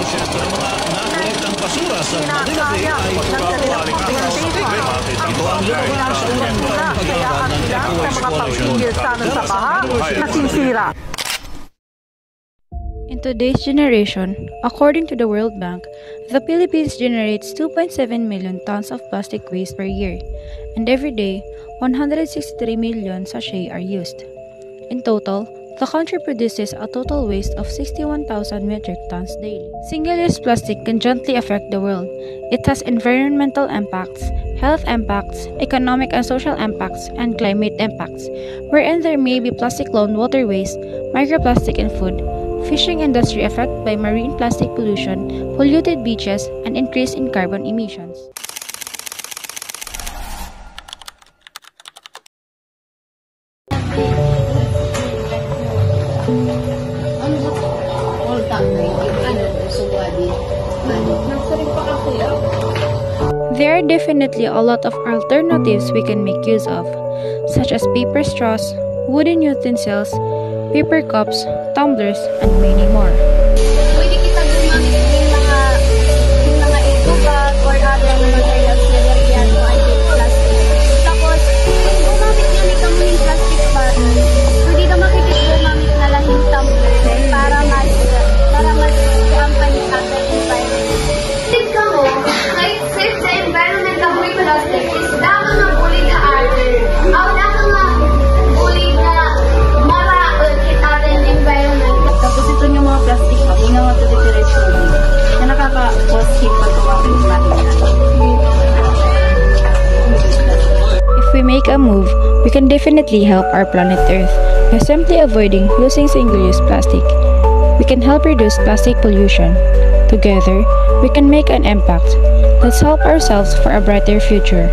ng mga nakolektang basura sa Manila Bay ay tumawaling araw sa problema. Ito ang lugar sa unang buwan pag-aaral ng Eco-Waste Coalition. Nasisira. In today's generation, according to the World Bank, the Philippines generates 2.7 million tons of plastic waste per year, and every day, 163 million sachets are used. In total, the country produces a total waste of 61,000 metric tons daily. Single-use plastic can gently affect the world. It has environmental impacts, health impacts, economic and social impacts, and climate impacts, wherein there may be plastic-loaned waterways, microplastic in food, fishing industry affected by marine plastic pollution, polluted beaches, and increase in carbon emissions. There are definitely a lot of alternatives we can make use of, such as paper straws, wooden utensils, paper cups, tumblers, and many more. Pwede kita gumamit yung mga eco bag or other materials na lagyan o anti-plastic. Tapos, kung gumamit nyo ni kamo yung plastic bag, pwede na makikita gumamit na lang yung tumbler para mas kaampan sa environment. Tip ka mo, safe sa environment ang may plastic is dama ng ulit na arte. Ang dama nga ulit na tapos ito yung mga plastic bag, yung mga tuloy-tuloy na nakaka-cause heat pag tumawin yung plastic. If we make a move, we can definitely help our planet Earth by simply avoiding using single-use plastic. We can help reduce plastic pollution. Together, we can make an impact. Let's help ourselves for a brighter future.